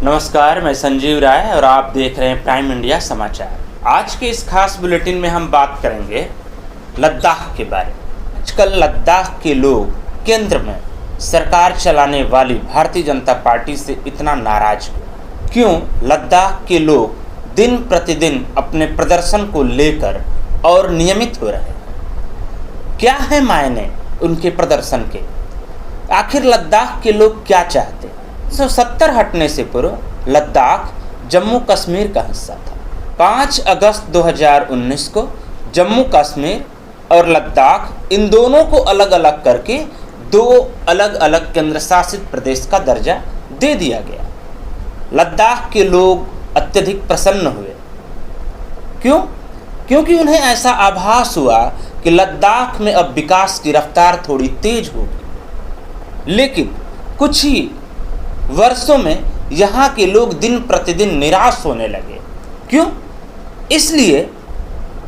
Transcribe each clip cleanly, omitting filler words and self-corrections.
नमस्कार, मैं संजीव राय और आप देख रहे हैं प्राइम इंडिया समाचार। आज के इस खास बुलेटिन में हम बात करेंगे लद्दाख के बारे में। आजकल लद्दाख के लोग केंद्र में सरकार चलाने वाली भारतीय जनता पार्टी से इतना नाराज क्यों? क्यों लद्दाख के लोग दिन प्रतिदिन अपने प्रदर्शन को लेकर और नियमित हो रहे हैं? क्या है मायने उनके प्रदर्शन के? आखिर लद्दाख के लोग क्या चाहते हैं? 1970 हटने से पूर्व लद्दाख जम्मू कश्मीर का हिस्सा था। 5 अगस्त 2019 को जम्मू कश्मीर और लद्दाख इन दोनों को अलग अलग करके 2 अलग अलग केंद्र शासित प्रदेश का दर्जा दे दिया गया। लद्दाख के लोग अत्यधिक प्रसन्न हुए। क्यों? क्योंकि उन्हें ऐसा आभास हुआ कि लद्दाख में अब विकास की रफ्तार थोड़ी तेज होगी। लेकिन कुछ ही वर्षों में यहाँ के लोग दिन प्रतिदिन निराश होने लगे। क्यों? इसलिए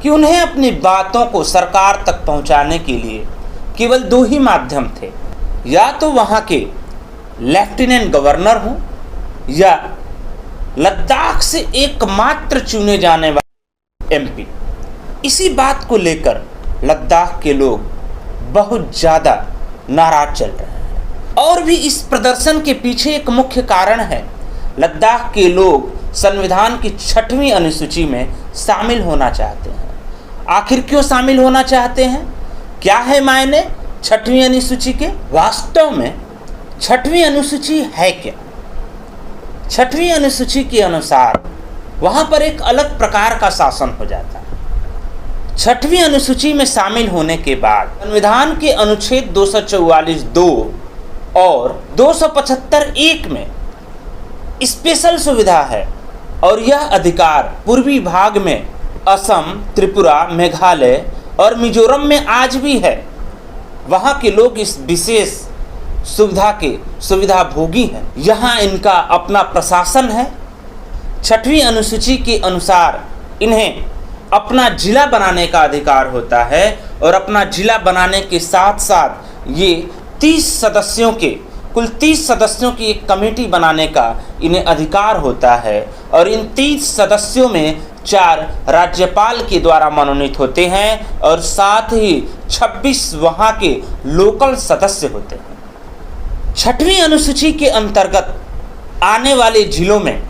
कि उन्हें अपनी बातों को सरकार तक पहुँचाने के लिए केवल 2 ही माध्यम थे, या तो वहाँ के लेफ्टिनेंट गवर्नर हों या लद्दाख से एकमात्र चुने जाने वाले एमपी। इसी बात को लेकर लद्दाख के लोग बहुत ज़्यादा नाराज चल रहे हैं। और भी इस प्रदर्शन के पीछे एक मुख्य कारण है, लद्दाख के लोग संविधान की 6वीं अनुसूची में शामिल होना चाहते हैं। आखिर क्यों शामिल होना चाहते हैं? क्या है मायने 6वीं अनुसूची के? वास्तव में 6वीं अनुसूची है क्या? 6वीं अनुसूची के अनुसार वहाँ पर एक अलग प्रकार का शासन हो जाता है। 6वीं अनुसूची में शामिल होने के बाद संविधान के अनुच्छेद 244(2) और 275(1) में स्पेशल सुविधा है और यह अधिकार पूर्वी भाग में असम, त्रिपुरा, मेघालय और मिजोरम में आज भी है। वहाँ के लोग इस विशेष सुविधा के सुविधा भोगी हैं। यहाँ इनका अपना प्रशासन है। 6वीं अनुसूची के अनुसार इन्हें अपना जिला बनाने का अधिकार होता है और अपना जिला बनाने के साथ साथ ये 30 सदस्यों के कुल 30 सदस्यों की एक कमेटी बनाने का इन्हें अधिकार होता है और इन 30 सदस्यों में 4 राज्यपाल के द्वारा मनोनीत होते हैं और साथ ही 26 वहाँ के लोकल सदस्य होते हैं। 6वीं अनुसूची के अंतर्गत आने वाले जिलों में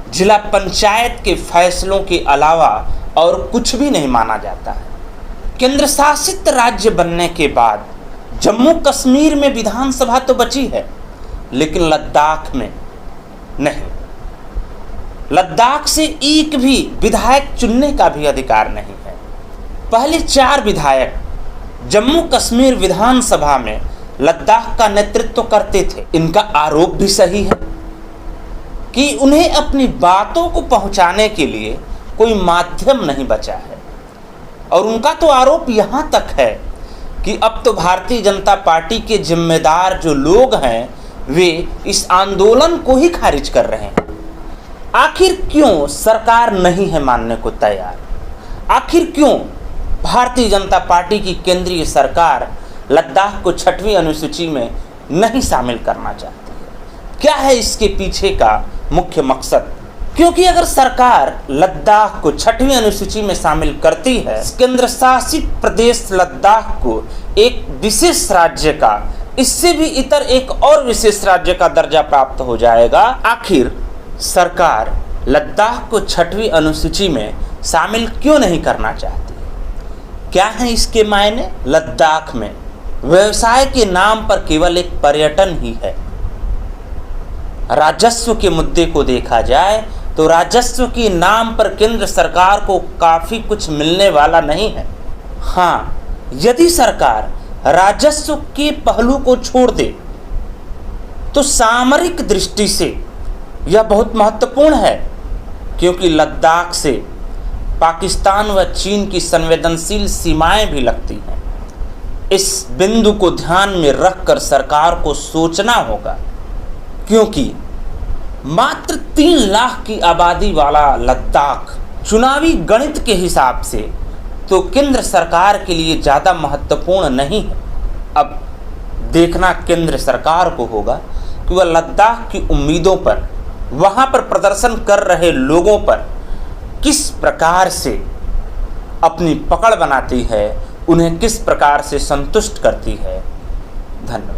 जिला पंचायत के फैसलों के अलावा और कुछ भी नहीं माना जाता है। केंद्र शासित राज्य बनने के बाद जम्मू कश्मीर में विधानसभा तो बची है, लेकिन लद्दाख में नहीं। लद्दाख से एक भी विधायक चुनने का भी अधिकार नहीं है। पहले 4 विधायक जम्मू कश्मीर विधानसभा में लद्दाख का नेतृत्व करते थे। इनका आरोप भी सही है कि उन्हें अपनी बातों को पहुंचाने के लिए कोई माध्यम नहीं बचा है। और उनका तो आरोप यहाँ तक है कि अब तो भारतीय जनता पार्टी के जिम्मेदार जो लोग हैं वे इस आंदोलन को ही खारिज कर रहे हैं। आखिर क्यों सरकार नहीं है मानने को तैयार? आखिर क्यों भारतीय जनता पार्टी की केंद्रीय सरकार लद्दाख को 6वीं अनुसूची में नहीं शामिल करना चाहती है? क्या है इसके पीछे का मुख्य मकसद? क्योंकि अगर सरकार लद्दाख को 6वीं अनुसूची में शामिल करती है, केंद्र शासित प्रदेश लद्दाख को एक विशेष राज्य का, इससे भी इतर एक और विशेष राज्य का दर्जा प्राप्त हो जाएगा। आखिर सरकार लद्दाख को 6वीं अनुसूची में शामिल क्यों नहीं करना चाहती? क्या है इसके मायने? लद्दाख में व्यवसाय के नाम पर केवल एक पर्यटन ही है। राजस्व के मुद्दे को देखा जाए तो राजस्व के नाम पर केंद्र सरकार को काफ़ी कुछ मिलने वाला नहीं है। हाँ, यदि सरकार राजस्व के पहलू को छोड़ दे तो सामरिक दृष्टि से यह बहुत महत्वपूर्ण है, क्योंकि लद्दाख से पाकिस्तान व चीन की संवेदनशील सीमाएं भी लगती हैं। इस बिंदु को ध्यान में रखकर सरकार को सोचना होगा, क्योंकि मात्र 3 लाख की आबादी वाला लद्दाख चुनावी गणित के हिसाब से तो केंद्र सरकार के लिए ज़्यादा महत्वपूर्ण नहीं है। अब देखना केंद्र सरकार को होगा कि वह लद्दाख की उम्मीदों पर वहां पर प्रदर्शन कर रहे लोगों पर किस प्रकार से अपनी पकड़ बनाती है, उन्हें किस प्रकार से संतुष्ट करती है। धन्यवाद।